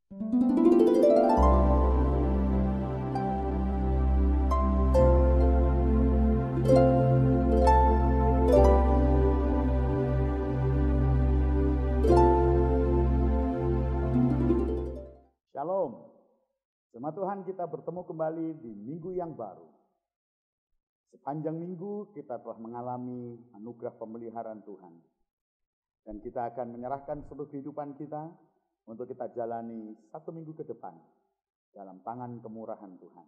Shalom, jemaat Tuhan, kita bertemu kembali di minggu yang baru. Sepanjang minggu kita telah mengalami anugerah pemeliharaan Tuhan. Dan kita akan menyerahkan seluruh kehidupan kita untuk kita jalani 1 minggu ke depan dalam tangan kemurahan Tuhan.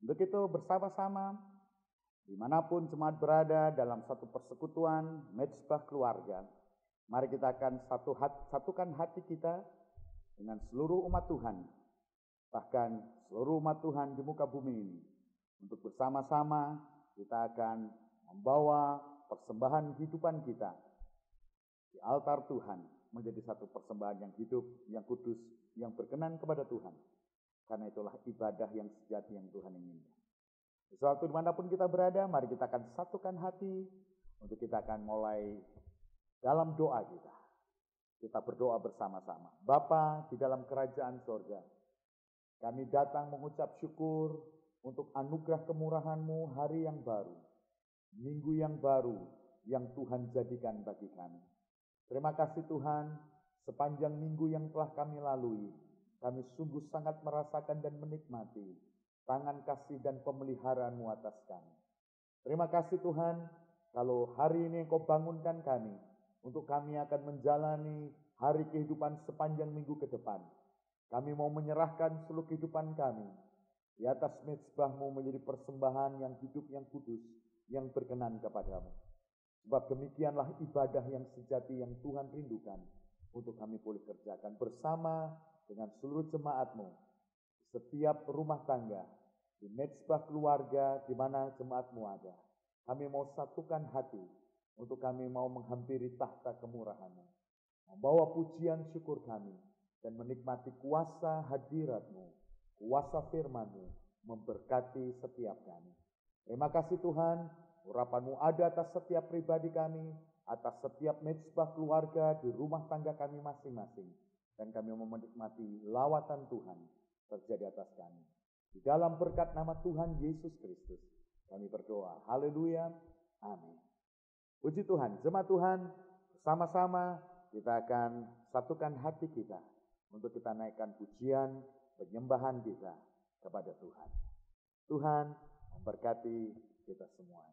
Untuk itu bersama-sama, dimanapun jemaat berada dalam satu persekutuan, mezbah keluarga, mari kita akan satukan hati kita dengan seluruh umat Tuhan, bahkan seluruh umat Tuhan di muka bumi ini. Untuk bersama-sama kita akan membawa persembahan kehidupan kita di altar Tuhan menjadi satu persembahan yang hidup, yang kudus, yang berkenan kepada Tuhan. Karena itulah ibadah yang sejati yang Tuhan inginkan. Sesuatu dimanapun kita berada, mari kita akan satukan hati untuk kita akan mulai dalam doa kita. Kita berdoa bersama-sama. Bapa di dalam kerajaan surga, kami datang mengucap syukur untuk anugerah kemurahan-Mu hari yang baru, minggu yang baru yang Tuhan jadikan bagi kami. Terima kasih Tuhan, sepanjang minggu yang telah kami lalui, kami sungguh sangat merasakan dan menikmati tangan kasih dan pemeliharaan-Mu atas kami. Terima kasih Tuhan, kalau hari ini Engkau bangunkan kami, untuk kami akan menjalani hari kehidupan sepanjang minggu ke depan. Kami mau menyerahkan seluruh kehidupan kami di atas mezbah-Mu menjadi persembahan yang hidup, yang kudus, yang berkenan kepadamu. Sebab demikianlah ibadah yang sejati yang Tuhan rindukan untuk kami boleh kerjakan bersama dengan seluruh jemaat-Mu. Setiap rumah tangga, di mezbah keluarga di mana jemaat-Mu ada. Kami mau satukan hati untuk kami mau menghampiri tahta kemurahan-Mu. Membawa pujian syukur kami dan menikmati kuasa hadirat-Mu, kuasa firman-Mu memberkati setiap kami. Terima kasih Tuhan, urapan-Mu ada atas setiap pribadi kami, atas setiap mezbah keluarga di rumah tangga kami masing-masing. Dan kami mau menikmati lawatan Tuhan terjadi atas kami. Di dalam berkat nama Tuhan Yesus Kristus, kami berdoa. Haleluya. Amin. Puji Tuhan, jemaat Tuhan, bersama-sama kita akan satukan hati kita untuk kita naikkan pujian, penyembahan kita kepada Tuhan. Tuhan memberkati kita semuanya.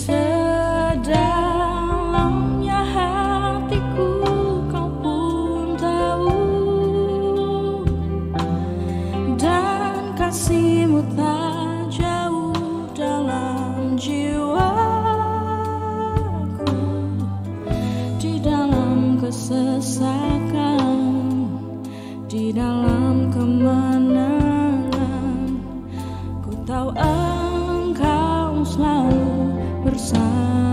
Sedalamnya hatiku kau pun tahu. di dalam kemenangan. Ku tahu Engkau selalu bersamaku.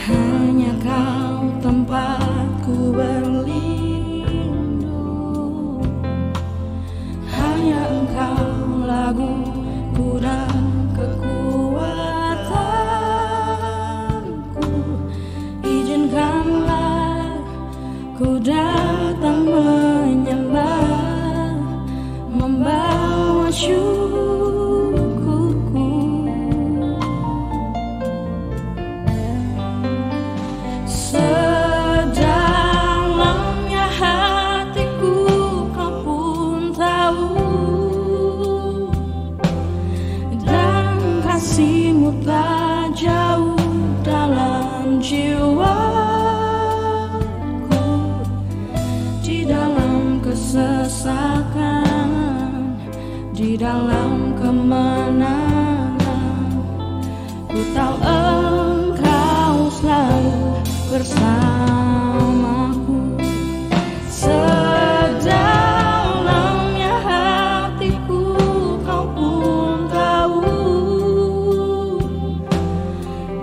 Hanya Kau tempatku berlindung, hanya Engkau laguku dan kekuatanku. Izinkanlah ku datang menyembah, membawa syukurku. Sedalamnya hatiku Kau pun tahu, dan kasih-Mu tak jauh dalam jiwaku. Di dalam kesesakan, di dalam kemenangan, ku tahu Engkau selalu bersamaku. Sedalamnya hatiku Kau pun tahu,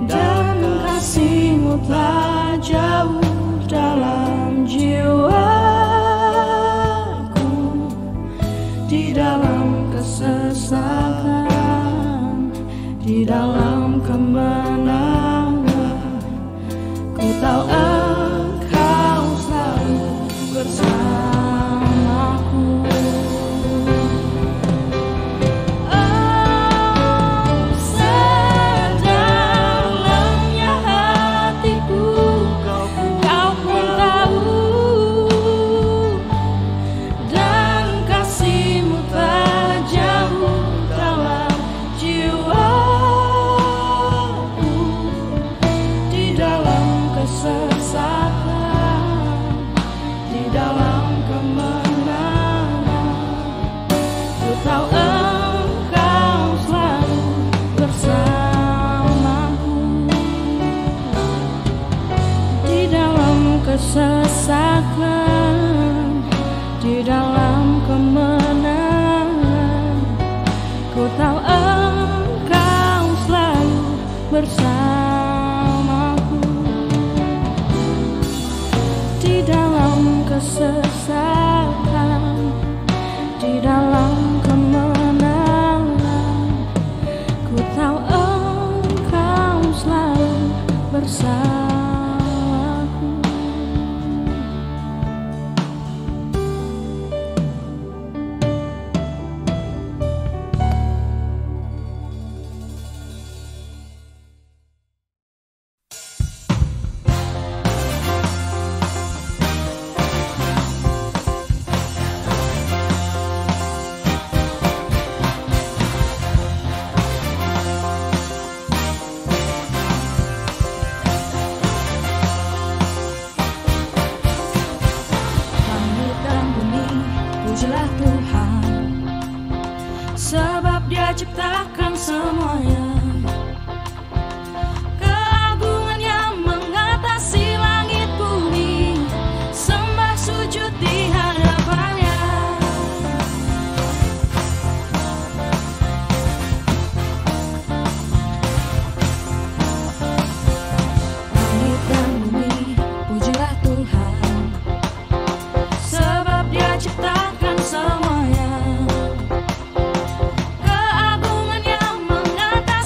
dan kasih-Mu tak jauh dalam jiwaku. Di dalam kesesakan, di dalam kemenangan, ku tahu Engkau selalu bersamaku. Oh, sedalamnya hatiku Kau pun tahu, dan kasih-Mu tak jauh dalam jiwaku. Di dalam kesesakan, di dalam kemenangan, ku tahu Engkau selalu bersamaku. Di dalam kesesakan, di dalam kemenangan, ku tahu Engkau selalu bersamaku. Di dalam kesesakan, di dalam kemenangan, ku tahu Engkau selalu bersamaku. Langit dan bumi, pujilah Tuhan, sebab Dia ciptakan semuanya. Keagungannya mengatasi langit bumi, sembah sujud di hadapannya. Langit dan bumi, pujilah Tuhan, sebab Dia ciptakan semuanya. Keagungannya mengatasi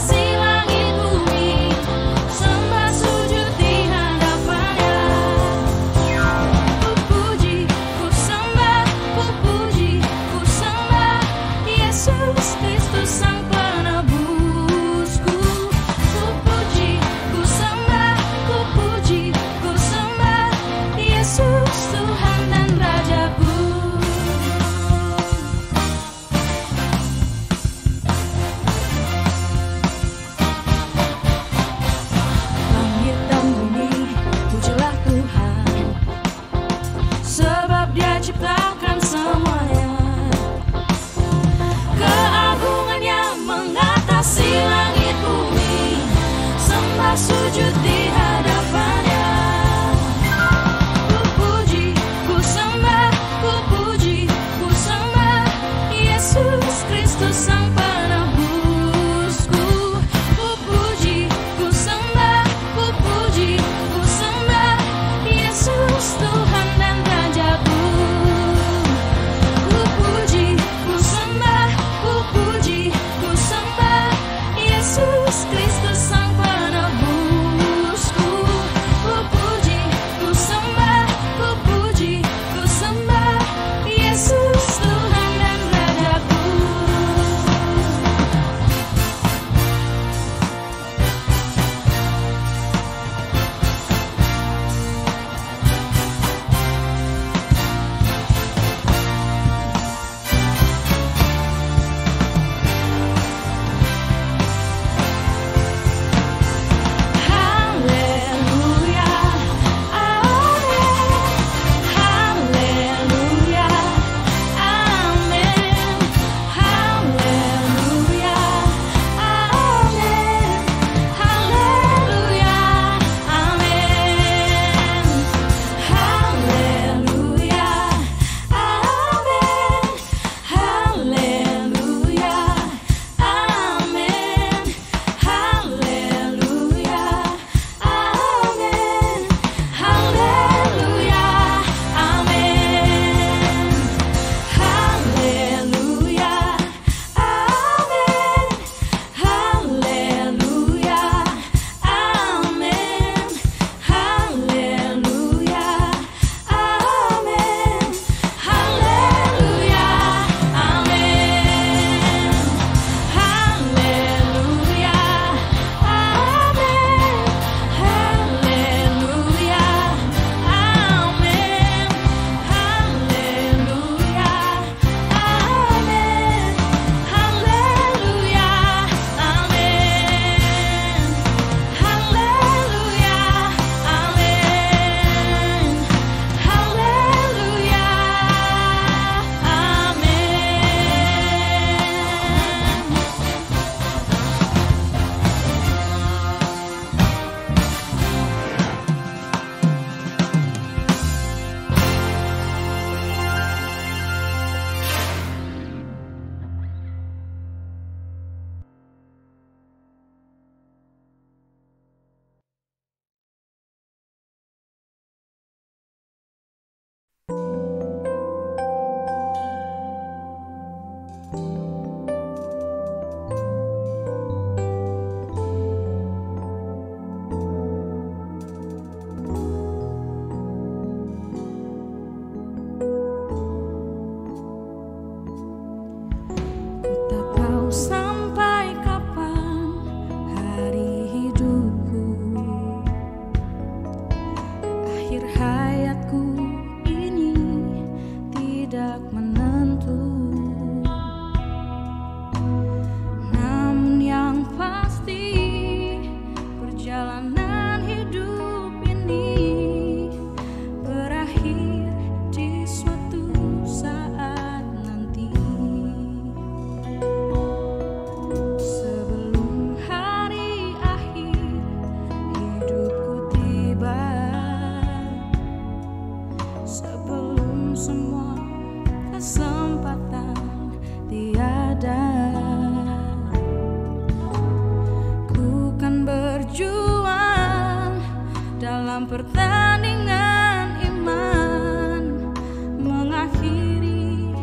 pertandingan iman, mengakhiri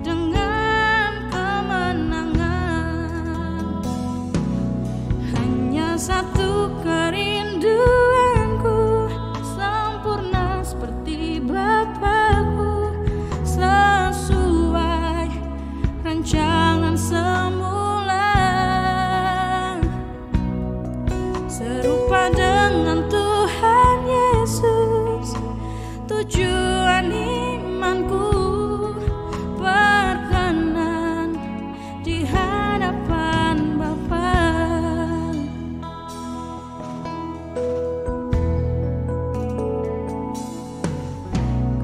dengan kemenangan. Hanya satu kerinduanku, sempurna seperti Bapakku, sesuai rancangan semula, serupa dengan Tuhan Yesus. Tujuan imanku berkenan di hadapan Bapa.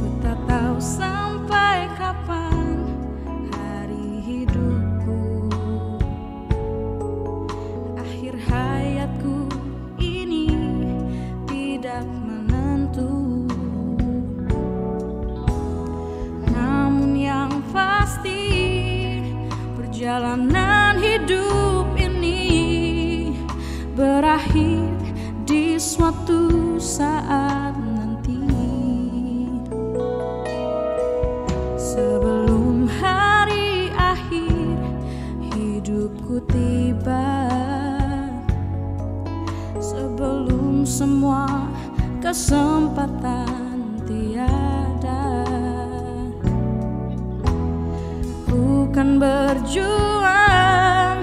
Ku tak tahu sampai kapan hari hidupku, akhir hayatku ini tidak menentu. Namun yang pasti, perjalanan hidup ini berakhir di suatu saat nanti. Sebelum hari akhir hidupku tiba, sebelum semua kesempatan tiada, ku kan berjuang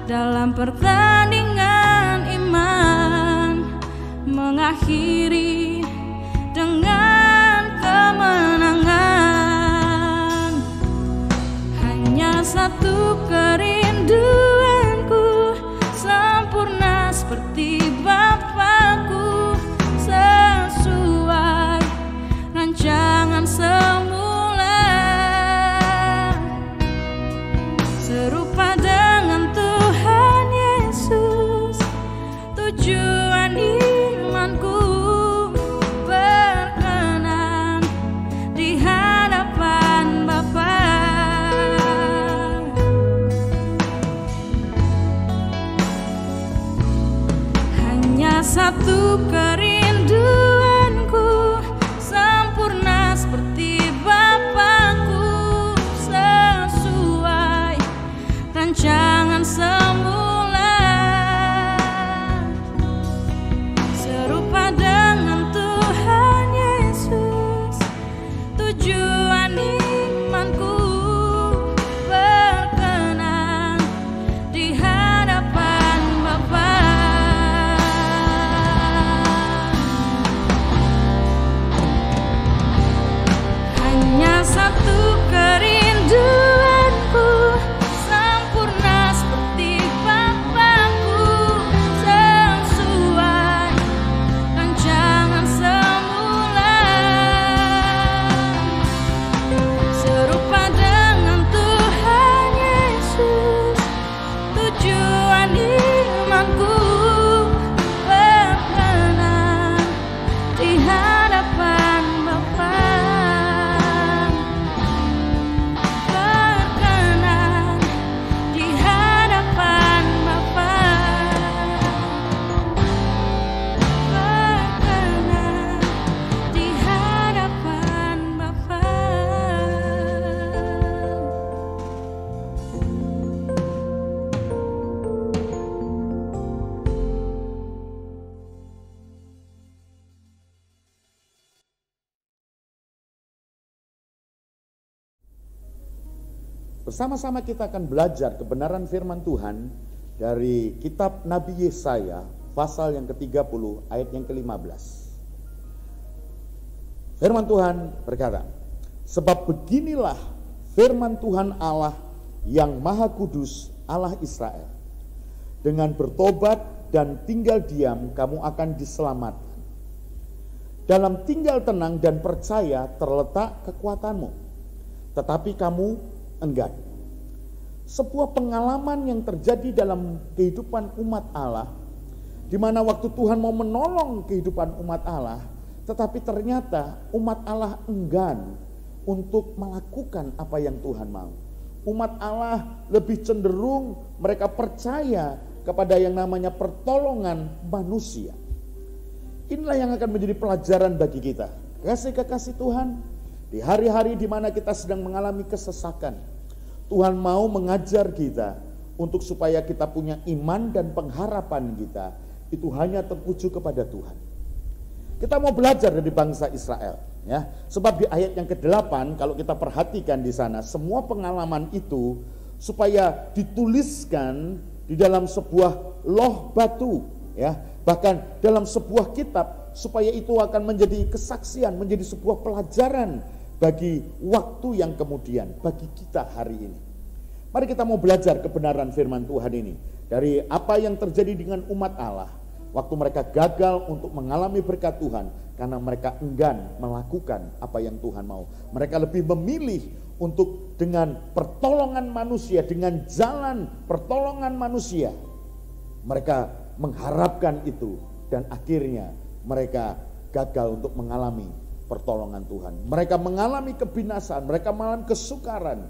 dalam pertandingan iman, mengakhiri dengan kemenangan. Hanya satu kerinduanku, sempurna seperti Bapakku, sesuai rancangan semula, serupa dengan Tuhan Yesus. Tujuan imanku berkenan di hadapan Bapa. Hanya satu kerinduanku, sempurna seperti Bapakku, sesuai rancangan semula, serupa dengan Tuhan Yesus. Tujuan imanku berkenan di hadapan Bapa. Hanya satu kerinduanku, sempurna seperti Bapakku, sesuai rancangan semula, serupa dengan Tuhan Yesus. Tujuan imanku berkenan di hadapan Bapa. Berkenan di hadapan Bapa. Berkenan di hadapan Bapa. Bersama-sama kita akan belajar kebenaran firman Tuhan dari kitab Nabi Yesaya pasal yang ke-30 ayat yang ke-15. Firman Tuhan berkata, sebab beginilah firman Tuhan Allah yang Maha Kudus, Allah Israel. Dengan bertobat dan tinggal diam kamu akan diselamatkan. Dalam tinggal tenang dan percaya terletak kekuatanmu, tetapi kamu enggan. Sebuah pengalaman yang terjadi dalam kehidupan umat Allah, di mana waktu Tuhan mau menolong kehidupan umat Allah, tetapi ternyata umat Allah enggan untuk melakukan apa yang Tuhan mau. Umat Allah lebih cenderung mereka percaya kepada yang namanya pertolongan manusia. Inilah yang akan menjadi pelajaran bagi kita. Kekasih-kekasih Tuhan, di hari-hari di mana kita sedang mengalami kesesakan, Tuhan mau mengajar kita untuk supaya kita punya iman dan pengharapan kita itu hanya tertuju kepada Tuhan. Kita mau belajar dari bangsa Israel, ya. Sebab di ayat yang ke-8 kalau kita perhatikan di sana, semua pengalaman itu supaya dituliskan di dalam sebuah loh batu, ya. Bahkan dalam sebuah kitab supaya itu akan menjadi kesaksian, menjadi sebuah pelajaran bagi waktu yang kemudian, bagi kita hari ini. Mari kita mau belajar kebenaran firman Tuhan ini dari apa yang terjadi dengan umat Allah waktu mereka gagal untuk mengalami berkat Tuhan karena mereka enggan melakukan apa yang Tuhan mau. Mereka lebih memilih untuk dengan pertolongan manusia, dengan jalan pertolongan manusia, mereka mengharapkan itu dan akhirnya mereka gagal untuk mengalami pertolongan Tuhan. Mereka mengalami kebinasaan, mereka mengalami kesukaran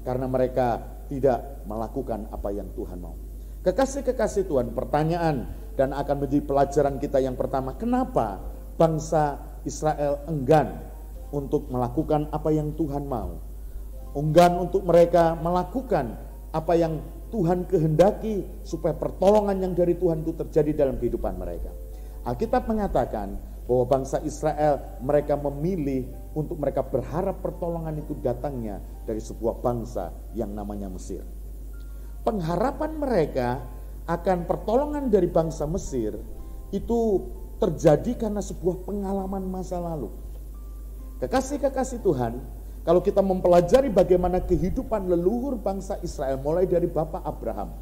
karena mereka tidak melakukan apa yang Tuhan mau. Kekasih-kekasih Tuhan, pertanyaan dan akan menjadi pelajaran kita yang pertama, kenapa bangsa Israel enggan untuk melakukan apa yang Tuhan mau? Enggan untuk mereka melakukan apa yang Tuhan kehendaki supaya pertolongan yang dari Tuhan itu terjadi dalam kehidupan mereka. Alkitab mengatakan bahwa bangsa Israel mereka memilih untuk mereka berharap pertolongan itu datangnya dari sebuah bangsa yang namanya Mesir. Pengharapan mereka akan pertolongan dari bangsa Mesir itu terjadi karena sebuah pengalaman masa lalu. Kekasih-kekasih Tuhan, kalau kita mempelajari bagaimana kehidupan leluhur bangsa Israel mulai dari Bapak Abraham,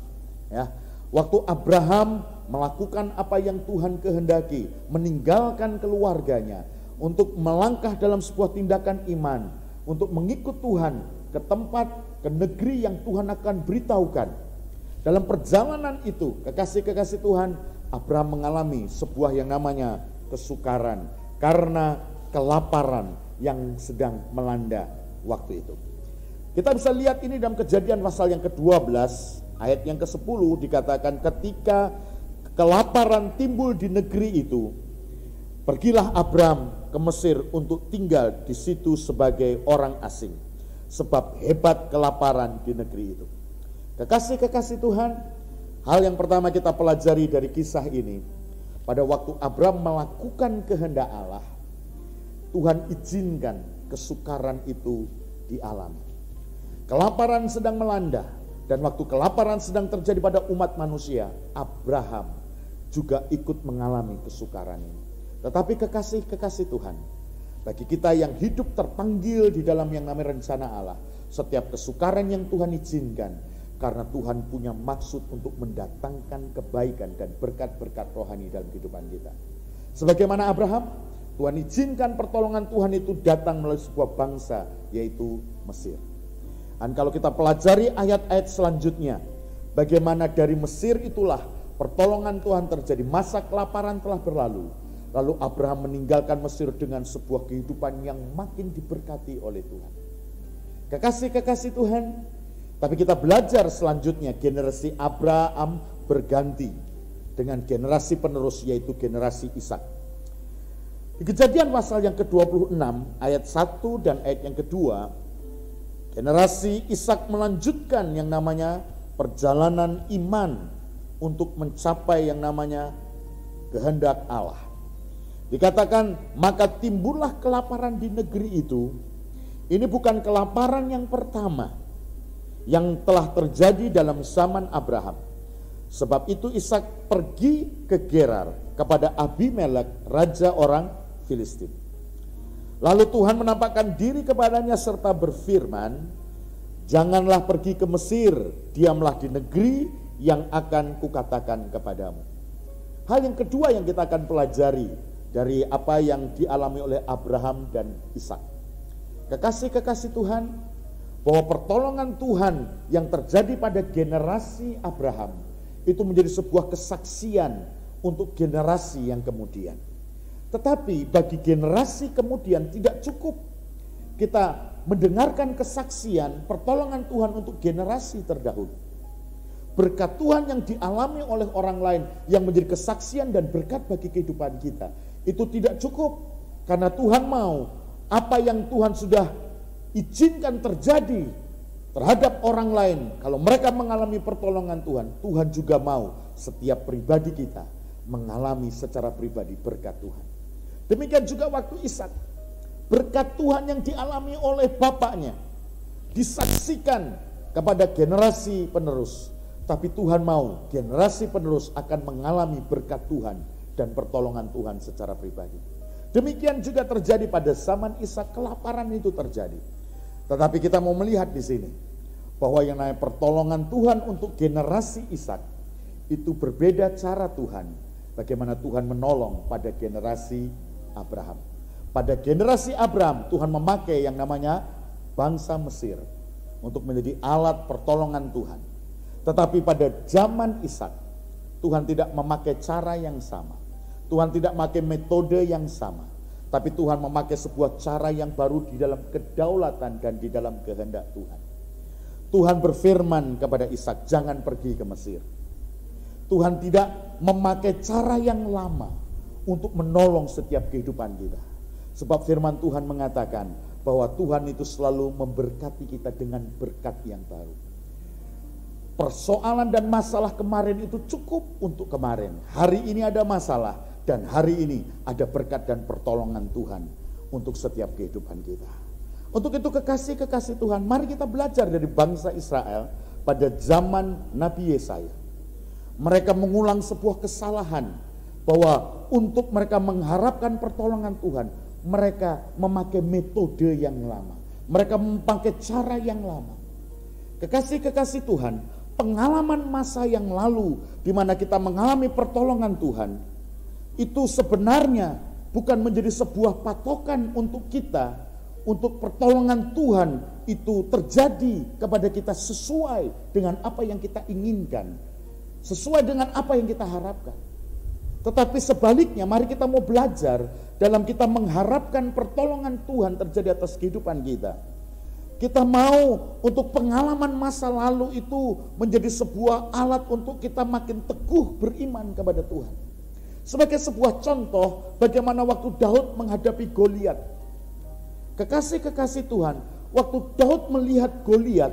ya, waktu Abraham melakukan apa yang Tuhan kehendaki, meninggalkan keluarganya untuk melangkah dalam sebuah tindakan iman, untuk mengikut Tuhan ke tempat, ke negeri yang Tuhan akan beritahukan. Dalam perjalanan itu, kekasih-kekasih Tuhan, Abraham mengalami sebuah yang namanya kesukaran karena kelaparan yang sedang melanda waktu itu. Kita bisa lihat ini dalam Kejadian pasal yang ke-12, ayat yang ke-10 dikatakan ketika kelaparan timbul di negeri itu, pergilah Abraham ke Mesir untuk tinggal di situ sebagai orang asing, sebab hebat kelaparan di negeri itu. Kekasih-kekasih Tuhan, hal yang pertama kita pelajari dari kisah ini, pada waktu Abraham melakukan kehendak Allah, Tuhan izinkan kesukaran itu dialami. Kelaparan sedang melanda, dan waktu kelaparan sedang terjadi pada umat manusia, Abraham juga ikut mengalami kesukaran ini. Tetapi kekasih-kekasih Tuhan, bagi kita yang hidup terpanggil di dalam yang namanya rencana Allah, setiap kesukaran yang Tuhan izinkan, karena Tuhan punya maksud untuk mendatangkan kebaikan dan berkat-berkat rohani dalam kehidupan kita. Sebagaimana Abraham, Tuhan izinkan pertolongan Tuhan itu datang melalui sebuah bangsa, yaitu Mesir. Dan kalau kita pelajari ayat-ayat selanjutnya, bagaimana dari Mesir itulah pertolongan Tuhan terjadi, masa kelaparan telah berlalu. Lalu Abraham meninggalkan Mesir dengan sebuah kehidupan yang makin diberkati oleh Tuhan. Kekasih-kekasih Tuhan, tapi kita belajar selanjutnya generasi Abraham berganti dengan generasi penerus, yaitu generasi Ishak. Di Kejadian pasal yang ke-26 ayat 1 dan ayat yang kedua, generasi Ishak melanjutkan yang namanya perjalanan iman untuk mencapai yang namanya kehendak Allah. Dikatakan, maka timbullah kelaparan di negeri itu. Ini bukan kelaparan yang pertama yang telah terjadi dalam zaman Abraham. Sebab itu Ishak pergi ke Gerar kepada Abimelek, raja orang Filistin. Lalu Tuhan menampakkan diri kepadanya serta berfirman, janganlah pergi ke Mesir, diamlah di negeri yang akan kukatakan kepadamu. Hal yang kedua yang kita akan pelajari dari apa yang dialami oleh Abraham dan Ishak. Kekasih-kekasih Tuhan, bahwa pertolongan Tuhan yang terjadi pada generasi Abraham itu menjadi sebuah kesaksian untuk generasi yang kemudian. Tetapi bagi generasi kemudian tidak cukup kita mendengarkan kesaksian pertolongan Tuhan untuk generasi terdahulu. Berkat Tuhan yang dialami oleh orang lain yang menjadi kesaksian dan berkat bagi kehidupan kita, Itu tidak cukup, karena Tuhan mau apa yang Tuhan sudah izinkan terjadi terhadap orang lain. Kalau mereka mengalami pertolongan Tuhan, Tuhan juga mau setiap pribadi kita mengalami secara pribadi berkat Tuhan. Demikian juga waktu Ishak, berkat Tuhan yang dialami oleh bapaknya disaksikan kepada generasi penerus. Tapi Tuhan mau generasi penerus akan mengalami berkat Tuhan dan pertolongan Tuhan secara pribadi. Demikian juga terjadi pada zaman Ishak, kelaparan itu terjadi. Tetapi kita mau melihat di sini bahwa yang namanya pertolongan Tuhan untuk generasi Ishak itu berbeda cara Tuhan. Bagaimana Tuhan menolong pada generasi Abraham. Pada generasi Abraham Tuhan memakai yang namanya bangsa Mesir untuk menjadi alat pertolongan Tuhan. Tetapi pada zaman Ishak Tuhan tidak memakai cara yang sama. Tuhan tidak memakai metode yang sama. Tapi Tuhan memakai sebuah cara yang baru di dalam kedaulatan dan di dalam kehendak Tuhan. Tuhan berfirman kepada Ishak, jangan pergi ke Mesir. Tuhan tidak memakai cara yang lama untuk menolong setiap kehidupan kita. Sebab firman Tuhan mengatakan bahwa Tuhan itu selalu memberkati kita dengan berkat yang baru. Persoalan dan masalah kemarin itu cukup untuk kemarin. Hari ini ada masalah dan hari ini ada berkat dan pertolongan Tuhan untuk setiap kehidupan kita. Untuk itu kekasih-kekasih Tuhan, mari kita belajar dari bangsa Israel pada zaman Nabi Yesaya. Mereka mengulang sebuah kesalahan bahwa untuk mereka mengharapkan pertolongan Tuhan, mereka memakai metode yang lama. Mereka memakai cara yang lama. Kekasih-kekasih Tuhan, pengalaman masa yang lalu di mana kita mengalami pertolongan Tuhan itu sebenarnya bukan menjadi sebuah patokan untuk kita, untuk pertolongan Tuhan itu terjadi kepada kita sesuai dengan apa yang kita inginkan, sesuai dengan apa yang kita harapkan. Tetapi sebaliknya, mari kita mau belajar dalam kita mengharapkan pertolongan Tuhan terjadi atas kehidupan kita. Kita mau untuk pengalaman masa lalu itu menjadi sebuah alat untuk kita makin teguh beriman kepada Tuhan. Sebagai sebuah contoh bagaimana waktu Daud menghadapi Goliat. Kekasih-kekasih Tuhan, waktu Daud melihat Goliat,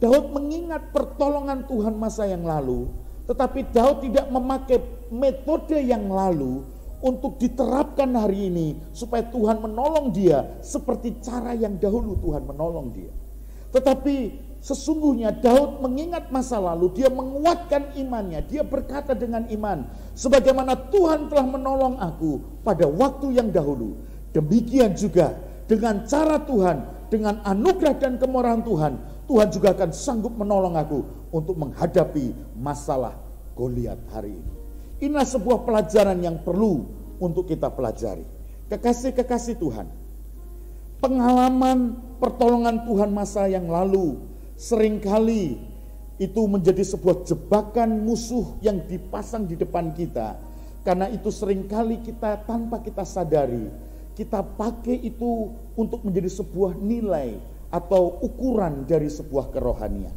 Daud mengingat pertolongan Tuhan masa yang lalu, tetapi Daud tidak memakai metode yang lalu untuk diterapkan hari ini supaya Tuhan menolong dia seperti cara yang dahulu Tuhan menolong dia. Tetapi sesungguhnya Daud mengingat masa lalu, dia menguatkan imannya, dia berkata dengan iman, sebagaimana Tuhan telah menolong aku pada waktu yang dahulu, demikian juga dengan cara Tuhan, dengan anugerah dan kemurahan Tuhan, Tuhan juga akan sanggup menolong aku untuk menghadapi masalah Goliat hari ini. Inilah sebuah pelajaran yang perlu untuk kita pelajari. Kekasih-kekasih Tuhan, pengalaman pertolongan Tuhan masa yang lalu seringkali itu menjadi sebuah jebakan musuh yang dipasang di depan kita. Karena itu seringkali kita tanpa kita sadari, kita pakai itu untuk menjadi sebuah nilai atau ukuran dari sebuah kerohanian.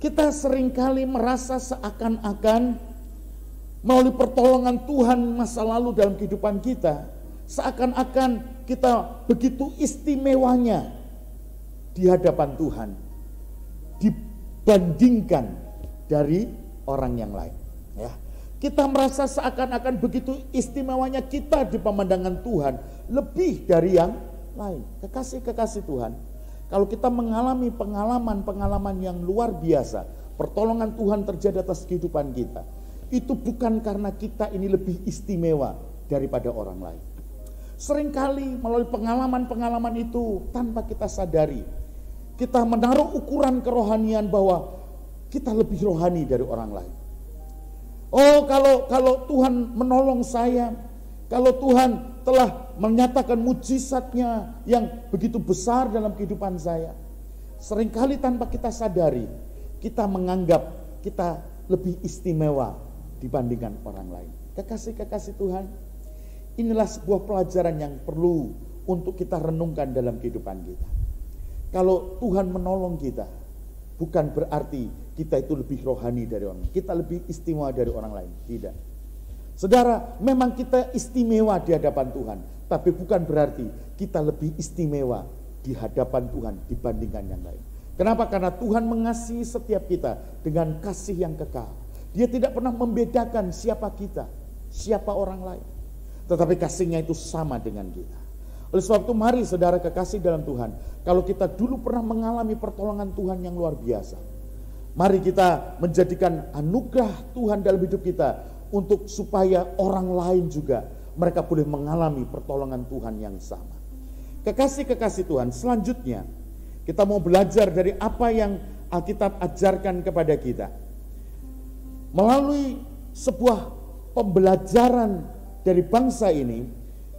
Kita seringkali merasa seakan-akan melalui pertolongan Tuhan masa lalu dalam kehidupan kita, seakan-akan kita begitu istimewanya di hadapan Tuhan dibandingkan dari orang yang lain. Ya, kita merasa seakan-akan begitu istimewanya kita di pemandangan Tuhan lebih dari yang lain. Kekasih-kekasih Tuhan, kalau kita mengalami pengalaman-pengalaman yang luar biasa, pertolongan Tuhan terjadi atas kehidupan kita, itu bukan karena kita ini lebih istimewa daripada orang lain. Seringkali melalui pengalaman-pengalaman itu tanpa kita sadari, kita menaruh ukuran kerohanian bahwa kita lebih rohani dari orang lain. Oh, kalau Tuhan menolong saya, kalau Tuhan telah menyatakan mujizatnya yang begitu besar dalam kehidupan saya, seringkali tanpa kita sadari, kita menganggap kita lebih istimewa dibandingkan orang lain. Kekasih-kekasih Tuhan, inilah sebuah pelajaran yang perlu untuk kita renungkan dalam kehidupan kita. Kalau Tuhan menolong kita, bukan berarti kita itu lebih rohani dari orang lain, kita lebih istimewa dari orang lain. Tidak. Saudara, memang kita istimewa di hadapan Tuhan, tapi bukan berarti kita lebih istimewa di hadapan Tuhan dibandingkan yang lain. Kenapa? Karena Tuhan mengasihi setiap kita dengan kasih yang kekal. Dia tidak pernah membedakan siapa kita, siapa orang lain. Tetapi kasihnya itu sama dengan kita. Oleh sebab itu mari saudara kekasih dalam Tuhan, kalau kita dulu pernah mengalami pertolongan Tuhan yang luar biasa, mari kita menjadikan anugerah Tuhan dalam hidup kita untuk supaya orang lain juga mereka boleh mengalami pertolongan Tuhan yang sama. Kekasih-kekasih Tuhan, selanjutnya kita mau belajar dari apa yang Alkitab ajarkan kepada kita. Melalui sebuah pembelajaran dari bangsa ini,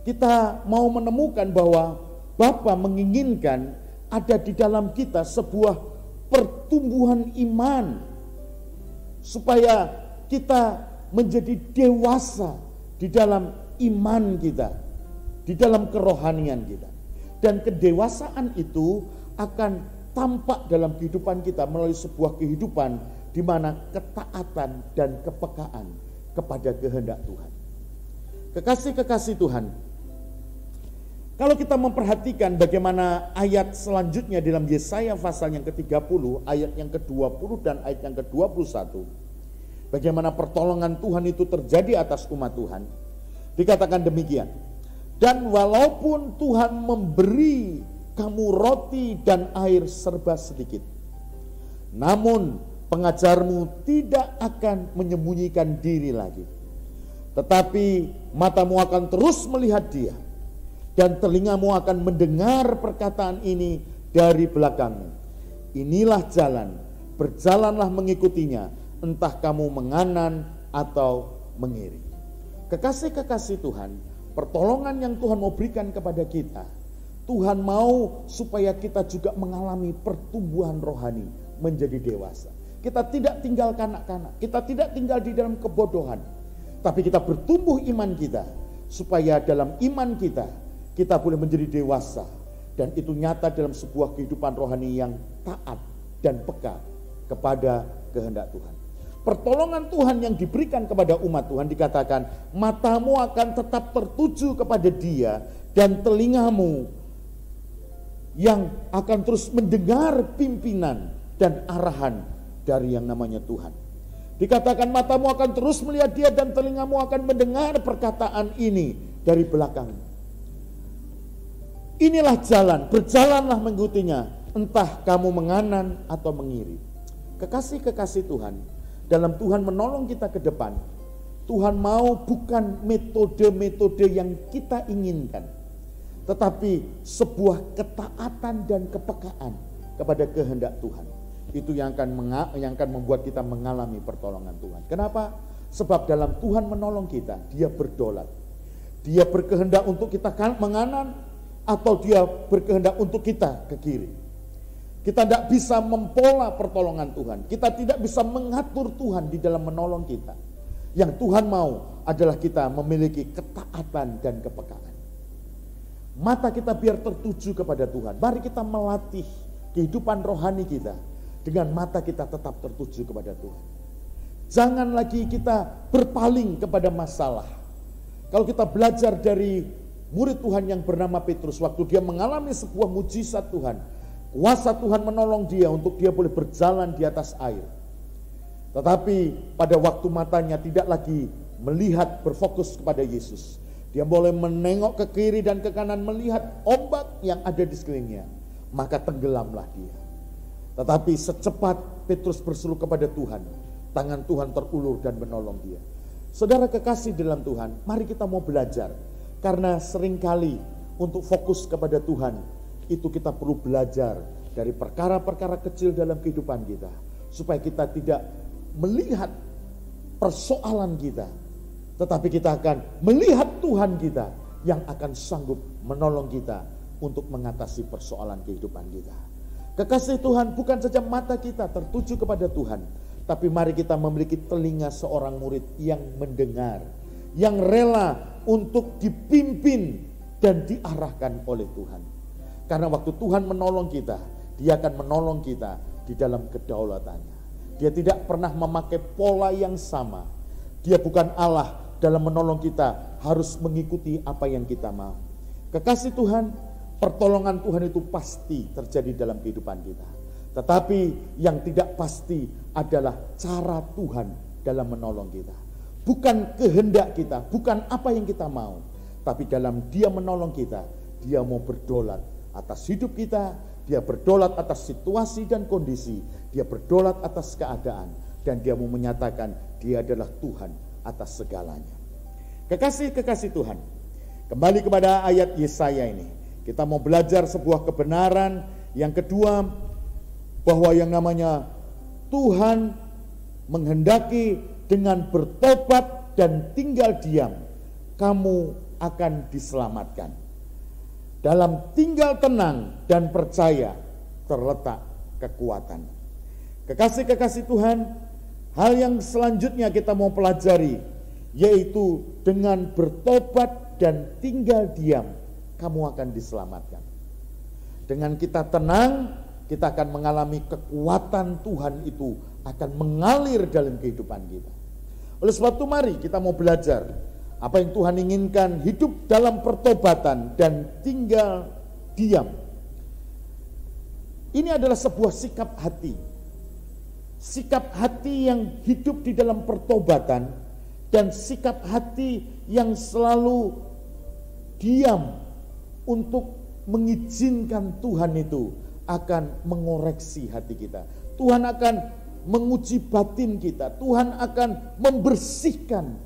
kita mau menemukan bahwa Bapa menginginkan ada di dalam kita sebuah pertumbuhan iman, supaya kita menjadi dewasa di dalam iman kita, di dalam kerohanian kita. Dan kedewasaan itu akan tampak dalam kehidupan kita melalui sebuah kehidupan di mana ketaatan dan kepekaan kepada kehendak Tuhan. Kekasih-kekasih Tuhan, kalau kita memperhatikan bagaimana ayat selanjutnya dalam Yesaya pasal yang ke-30, ayat yang ke-20 dan ayat yang ke-21, bagaimana pertolongan Tuhan itu terjadi atas umat Tuhan, dikatakan demikian. Dan walaupun Tuhan memberi kamu roti dan air serba sedikit, namun pengajarmu tidak akan menyembunyikan diri lagi, tetapi matamu akan terus melihat dia, dan telingamu akan mendengar perkataan ini dari belakangmu. Inilah jalan, berjalanlah mengikutinya, entah kamu menganan atau mengiri. Kekasih-kekasih Tuhan, pertolongan yang Tuhan mau berikan kepada kita, Tuhan mau supaya kita juga mengalami pertumbuhan rohani menjadi dewasa. Kita tidak tinggal kanak-kanak, kita tidak tinggal di dalam kebodohan, tapi kita bertumbuh iman kita, supaya dalam iman kita, kita boleh menjadi dewasa. Dan itu nyata dalam sebuah kehidupan rohani yang taat dan peka kepada kehendak Tuhan. Pertolongan Tuhan yang diberikan kepada umat Tuhan dikatakan, matamu akan tetap tertuju kepada dia, dan telingamu yang akan terus mendengar pimpinan dan arahan dari yang namanya Tuhan. Dikatakan matamu akan terus melihat dia, dan telingamu akan mendengar perkataan ini dari belakang. Inilah jalan, berjalanlah mengikutinya, entah kamu menganan atau mengiri. Kekasih-kekasih Tuhan, dalam Tuhan menolong kita ke depan, Tuhan mau bukan metode-metode yang kita inginkan, tetapi sebuah ketaatan dan kepekaan kepada kehendak Tuhan. Itu yang akan membuat kita mengalami pertolongan Tuhan. Kenapa? Sebab dalam Tuhan menolong kita, dia berdaulat. Dia berkehendak untuk kita menganan, atau dia berkehendak untuk kita ke kiri. Kita tidak bisa mempola pertolongan Tuhan. Kita tidak bisa mengatur Tuhan di dalam menolong kita. Yang Tuhan mau adalah kita memiliki ketaatan dan kepekaan. Mata kita biar tertuju kepada Tuhan. Mari kita melatih kehidupan rohani kita dengan mata kita tetap tertuju kepada Tuhan. Jangan lagi kita berpaling kepada masalah. Kalau kita belajar dari murid Tuhan yang bernama Petrus, waktu dia mengalami sebuah mujizat Tuhan, kuasa Tuhan menolong dia untuk dia boleh berjalan di atas air. Tetapi pada waktu matanya tidak lagi melihat berfokus kepada Yesus, dia boleh menengok ke kiri dan ke kanan melihat ombak yang ada di sekelilingnya, maka tenggelamlah dia. Tetapi secepat Petrus berseru kepada Tuhan, tangan Tuhan terulur dan menolong dia. Saudara kekasih dalam Tuhan, mari kita mau belajar. Karena seringkali untuk fokus kepada Tuhan, itu kita perlu belajar dari perkara-perkara kecil dalam kehidupan kita, supaya kita tidak melihat persoalan kita, tetapi kita akan melihat Tuhan kita yang akan sanggup menolong kita untuk mengatasi persoalan kehidupan kita. Kekasih Tuhan, bukan saja mata kita tertuju kepada Tuhan, tapi mari kita memiliki telinga seorang murid yang mendengar, yang rela untuk dipimpin dan diarahkan oleh Tuhan. Karena waktu Tuhan menolong kita, dia akan menolong kita di dalam kedaulatannya. Dia tidak pernah memakai pola yang sama. Dia bukan Allah dalam menolong kita harus mengikuti apa yang kita mau. Kekasih Tuhan, pertolongan Tuhan itu pasti terjadi dalam kehidupan kita. Tetapi yang tidak pasti adalah cara Tuhan dalam menolong kita. Bukan kehendak kita, bukan apa yang kita mau. Tapi dalam Dia menolong kita, Dia mau berdolat atas hidup kita, Dia berdolat atas situasi dan kondisi, Dia berdolat atas keadaan, dan Dia mau menyatakan Dia adalah Tuhan atas segalanya. Kekasih-kekasih Tuhan, kembali kepada ayat Yesaya ini. Kita mau belajar sebuah kebenaran yang kedua, bahwa yang namanya Tuhan menghendaki dengan bertobat dan tinggal diam, kamu akan diselamatkan. Dalam tinggal tenang dan percaya terletak kekuatan. Kekasih-kekasih Tuhan, hal yang selanjutnya kita mau pelajari, yaitu dengan bertobat dan tinggal diam, kamu akan diselamatkan. Dengan kita tenang, kita akan mengalami kekuatan Tuhan itu akan mengalir dalam kehidupan kita. Oleh sebab itu mari kita mau belajar apa yang Tuhan inginkan, hidup dalam pertobatan dan tinggal diam. Ini adalah sebuah sikap hati. Sikap hati yang hidup di dalam pertobatan dan sikap hati yang selalu diam untuk mengizinkan Tuhan itu akan mengoreksi hati kita. Tuhan akan menguji batin kita. Tuhan akan membersihkan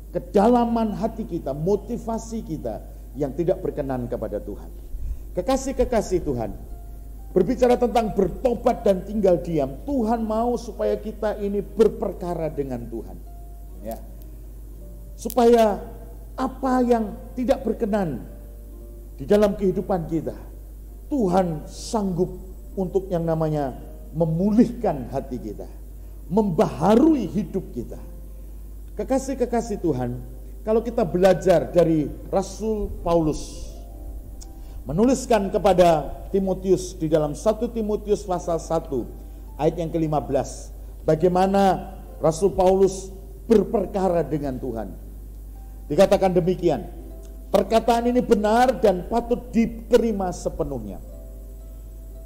kedalaman hati kita, motivasi kita yang tidak berkenan kepada Tuhan. Kekasih-kekasih Tuhan, berbicara tentang bertobat dan tinggal diam, Tuhan mau supaya kita ini berperkara dengan Tuhan, ya, supaya apa yang tidak berkenan di dalam kehidupan kita, Tuhan sanggup untuk yang namanya memulihkan hati kita, membaharui hidup kita. Kekasih-kekasih Tuhan, kalau kita belajar dari Rasul Paulus menuliskan kepada Timotius di dalam 1 Timotius pasal 1 ayat yang ke-15, bagaimana Rasul Paulus berperkara dengan Tuhan. Dikatakan demikian, perkataan ini benar dan patut diterima sepenuhnya.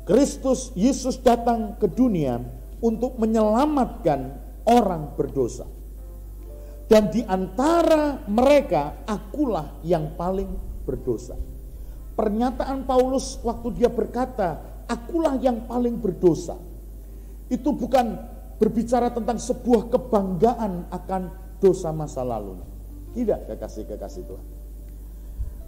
Kristus Yesus datang ke dunia untuk menyelamatkan orang berdosa. Dan di antara mereka akulah yang paling berdosa. Pernyataan Paulus waktu dia berkata akulah yang paling berdosa, itu bukan berbicara tentang sebuah kebanggaan akan dosa masa lalu. Tidak, kekasih-kekasih Tuhan.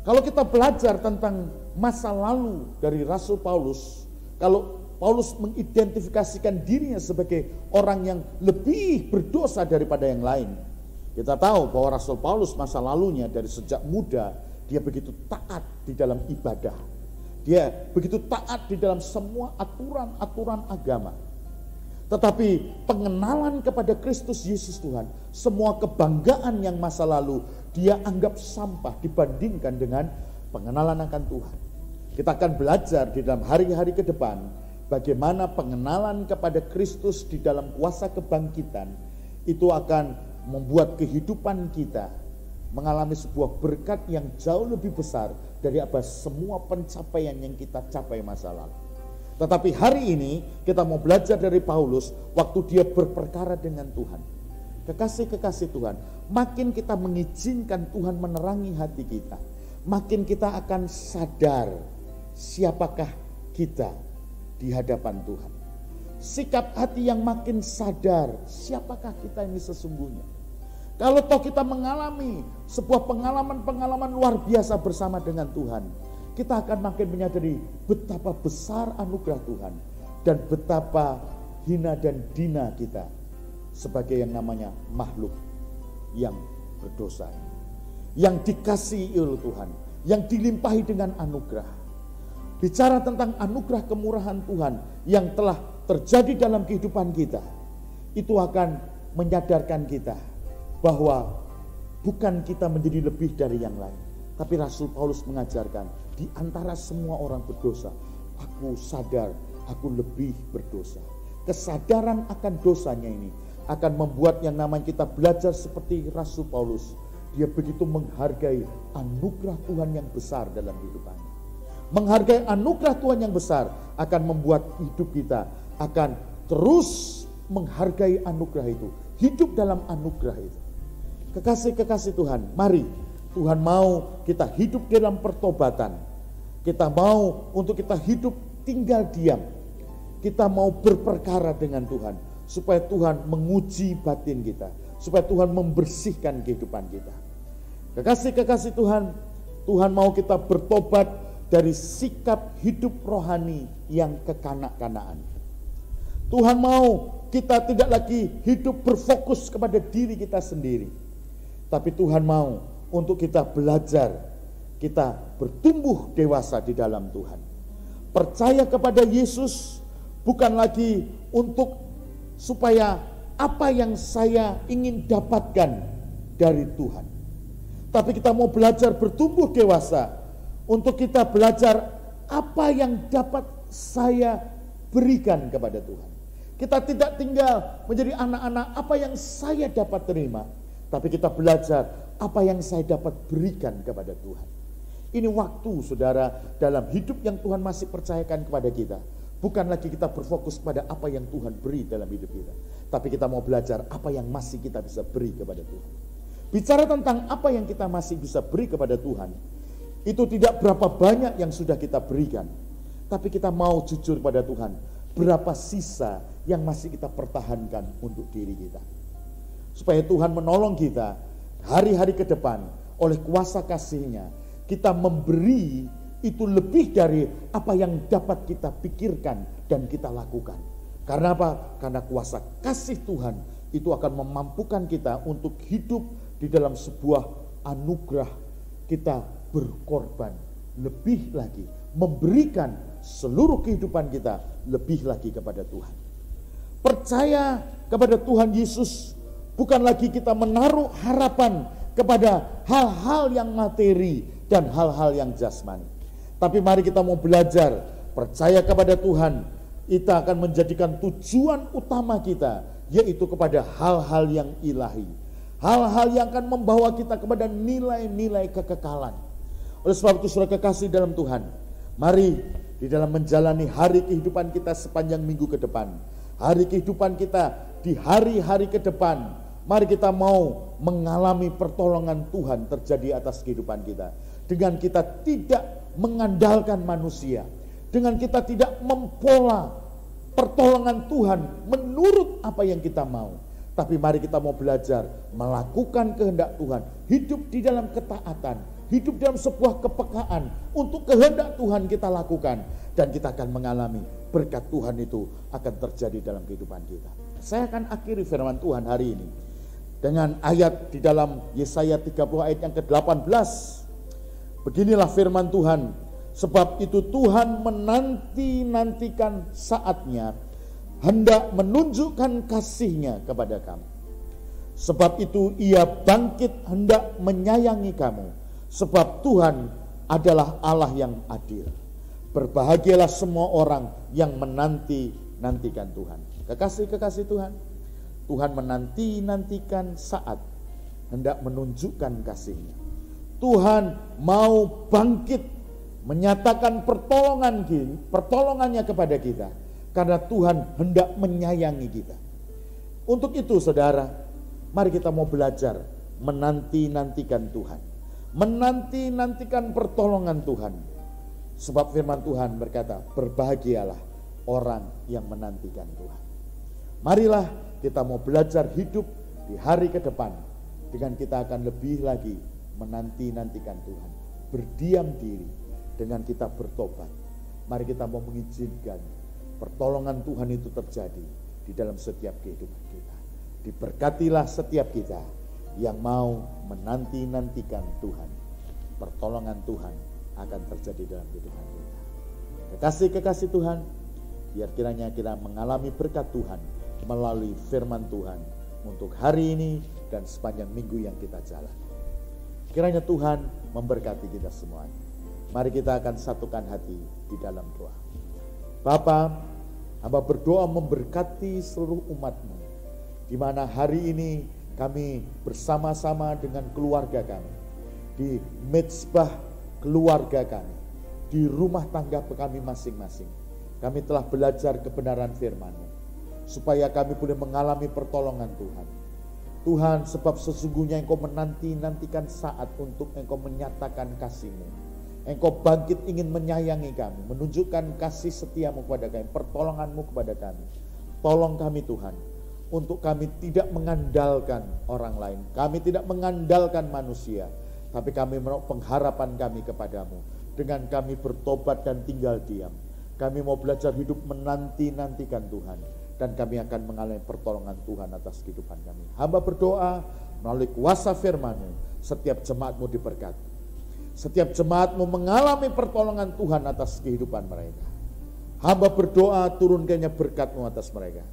Kalau kita belajar tentang masa lalu dari Rasul Paulus, kalau Paulus mengidentifikasikan dirinya sebagai orang yang lebih berdosa daripada yang lain, kita tahu bahwa Rasul Paulus masa lalunya dari sejak muda dia begitu taat di dalam ibadah. Dia begitu taat di dalam semua aturan-aturan agama. Tetapi pengenalan kepada Kristus Yesus Tuhan, semua kebanggaan yang masa lalu dia anggap sampah dibandingkan dengan pengenalan akan Tuhan. Kita akan belajar di dalam hari-hari ke depan bagaimana pengenalan kepada Kristus di dalam kuasa kebangkitan itu akan membuat kehidupan kita mengalami sebuah berkat yang jauh lebih besar dari apa semua pencapaian yang kita capai masa lalu. Tetapi hari ini kita mau belajar dari Paulus waktu dia berperkara dengan Tuhan. Kekasih-kekasih Tuhan, makin kita mengizinkan Tuhan menerangi hati kita, makin kita akan sadar siapakah kita di hadapan Tuhan. Sikap hati yang makin sadar siapakah kita ini sesungguhnya. Kalau toh kita mengalami sebuah pengalaman-pengalaman luar biasa bersama dengan Tuhan, kita akan makin menyadari betapa besar anugerah Tuhan dan betapa hina dan dina kita sebagai yang namanya makhluk yang berdosa, yang dikasihi oleh Tuhan, yang dilimpahi dengan anugerah. Bicara tentang anugerah kemurahan Tuhan yang telah terjadi dalam kehidupan kita, itu akan menyadarkan kita bahwa bukan kita menjadi lebih dari yang lain. Tapi Rasul Paulus mengajarkan, di antara semua orang berdosa, aku sadar aku lebih berdosa. Kesadaran akan dosanya ini akan membuat yang namanya kita belajar seperti Rasul Paulus. dia begitu menghargai anugerah Tuhan yang besar dalam kehidupannya. Menghargai anugerah Tuhan yang besar akan membuat hidup kita akan terus menghargai anugerah itu, hidup dalam anugerah itu. Kekasih-kekasih Tuhan, mari Tuhan mau kita hidup dalam pertobatan. Kita mau untuk kita hidup tinggal diam. Kita mau berperkara dengan Tuhan, supaya Tuhan menguji batin kita, supaya Tuhan membersihkan kehidupan kita. Kekasih-kekasih Tuhan, Tuhan mau kita bertobat dari sikap hidup rohani yang kekanak-kanaan. Tuhan mau kita tidak lagi hidup berfokus kepada diri kita sendiri, tapi Tuhan mau untuk kita belajar, kita bertumbuh dewasa di dalam Tuhan. Percaya kepada Yesus bukan lagi untuk supaya apa yang saya ingin dapatkan dari Tuhan, tapi kita mau belajar bertumbuh dewasa untuk kita belajar apa yang dapat saya berikan kepada Tuhan. Kita tidak tinggal menjadi anak-anak apa yang saya dapat terima, tapi kita belajar apa yang saya dapat berikan kepada Tuhan. Ini waktu saudara dalam hidup yang Tuhan masih percayakan kepada kita. Bukan lagi kita berfokus pada apa yang Tuhan beri dalam hidup kita, tapi kita mau belajar apa yang masih kita bisa beri kepada Tuhan. Bicara tentang apa yang kita masih bisa beri kepada Tuhan, itu tidak berapa banyak yang sudah kita berikan, tapi kita mau jujur pada Tuhan, berapa sisa yang masih kita pertahankan untuk diri kita. Supaya Tuhan menolong kita hari-hari ke depan oleh kuasa kasih-Nya, kita memberi itu lebih dari apa yang dapat kita pikirkan dan kita lakukan. Karena apa? Karena kuasa kasih Tuhan itu akan memampukan kita untuk hidup di dalam sebuah anugerah. Kita berkorban lebih lagi, memberikan seluruh kehidupan kita lebih lagi kepada Tuhan. Percaya kepada Tuhan Yesus bukan lagi kita menaruh harapan kepada hal-hal yang materi dan hal-hal yang jasmani. Tapi mari kita mau belajar percaya kepada Tuhan. Kita akan menjadikan tujuan utama kita yaitu kepada hal-hal yang ilahi, hal-hal yang akan membawa kita kepada nilai-nilai kekekalan. Oleh sebab itu saudara kekasih dalam Tuhan, mari di dalam menjalani hari kehidupan kita sepanjang minggu ke depan, hari kehidupan kita di hari-hari ke depan, mari kita mau mengalami pertolongan Tuhan terjadi atas kehidupan kita. Dengan kita tidak mengandalkan manusia, dengan kita tidak mempola pertolongan Tuhan menurut apa yang kita mau, tapi mari kita mau belajar melakukan kehendak Tuhan, hidup di dalam ketaatan, hidup dalam sebuah kepekaan untuk kehendak Tuhan kita lakukan, dan kita akan mengalami berkat Tuhan itu akan terjadi dalam kehidupan kita. Saya akan akhiri firman Tuhan hari ini dengan ayat di dalam Yesaya 30 ayat yang ke-18. Beginilah firman Tuhan, sebab itu Tuhan menanti-nantikan saatnya, hendak menunjukkan kasih-Nya kepada kamu. Sebab itu Ia bangkit hendak menyayangi kamu, sebab Tuhan adalah Allah yang adil. Berbahagialah semua orang yang menanti-nantikan Tuhan. Kekasih-kekasih Tuhan, Tuhan menanti-nantikan saat hendak menunjukkan kasih-Nya. Tuhan mau bangkit menyatakan pertolongannya kepada kita, karena Tuhan hendak menyayangi kita. Untuk itu saudara, mari kita mau belajar menanti-nantikan Tuhan, menanti-nantikan pertolongan Tuhan. Sebab firman Tuhan berkata, berbahagialah orang yang menantikan Tuhan. Marilah kita mau belajar hidup di hari ke depan dengan kita akan lebih lagi menanti-nantikan Tuhan, berdiam diri dengan kita bertobat. Mari kita mau mengizinkan pertolongan Tuhan itu terjadi di dalam setiap kehidupan kita. Diberkatilah setiap kita yang mau menanti-nantikan Tuhan. Pertolongan Tuhan akan terjadi dalam kehidupan kita. Kekasih-kekasih Tuhan, biar kiranya kita mengalami berkat Tuhan melalui firman Tuhan untuk hari ini dan sepanjang minggu yang kita jalani. Kiranya Tuhan memberkati kita semuanya. Mari kita akan satukan hati di dalam doa. Bapa, hamba berdoa memberkati seluruh umat-Mu, di mana hari ini kami bersama-sama dengan keluarga kami, di mezbah keluarga kami, di rumah tangga kami masing-masing. Kami telah belajar kebenaran firman-Mu, supaya kami boleh mengalami pertolongan Tuhan. Tuhan, sebab sesungguhnya Engkau menanti-nantikan saat untuk Engkau menyatakan kasih-Mu. Engkau bangkit ingin menyayangi kami, menunjukkan kasih setia-Mu kepada kami, pertolongan-Mu kepada kami. Tolong kami Tuhan, untuk kami tidak mengandalkan orang lain, kami tidak mengandalkan manusia, tapi kami menaruh pengharapan kami kepadamu. Dengan kami bertobat dan tinggal diam, kami mau belajar hidup menanti-nantikan Tuhan, dan kami akan mengalami pertolongan Tuhan atas kehidupan kami. Hamba berdoa melalui kuasa firman-Mu, setiap jemaat-Mu diberkati, setiap jemaat-Mu mengalami pertolongan Tuhan atas kehidupan mereka. Hamba berdoa turun kiranya berkat-Mu atas mereka,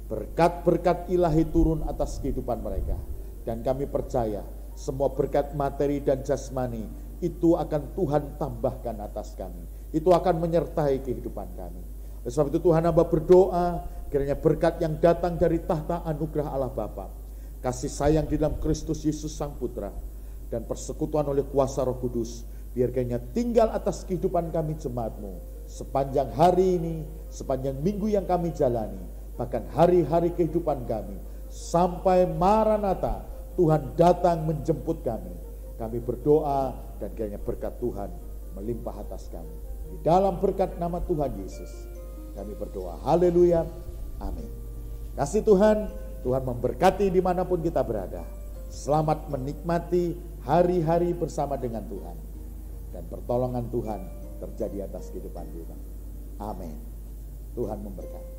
berkat-berkat ilahi turun atas kehidupan mereka. Dan kami percaya semua berkat materi dan jasmani itu akan Tuhan tambahkan atas kami. Itu akan menyertai kehidupan kami. Oleh sebab itu Tuhan, hamba berdoa kiranya berkat yang datang dari tahta anugerah Allah Bapa, kasih sayang di dalam Kristus Yesus Sang Putra, dan persekutuan oleh kuasa Roh Kudus, biar kiranya tinggal atas kehidupan kami jemaat-Mu sepanjang hari ini, sepanjang minggu yang kami jalani, bahkan hari-hari kehidupan kami, sampai Maranatha, Tuhan datang menjemput kami. Kami berdoa dan kiranya berkat Tuhan melimpah atas kami. Di dalam berkat nama Tuhan Yesus, kami berdoa. Haleluya. Amin. Kasih Tuhan, Tuhan memberkati dimanapun kita berada. Selamat menikmati hari-hari bersama dengan Tuhan. Dan pertolongan Tuhan terjadi atas kehidupan kita. Amin. Tuhan memberkati.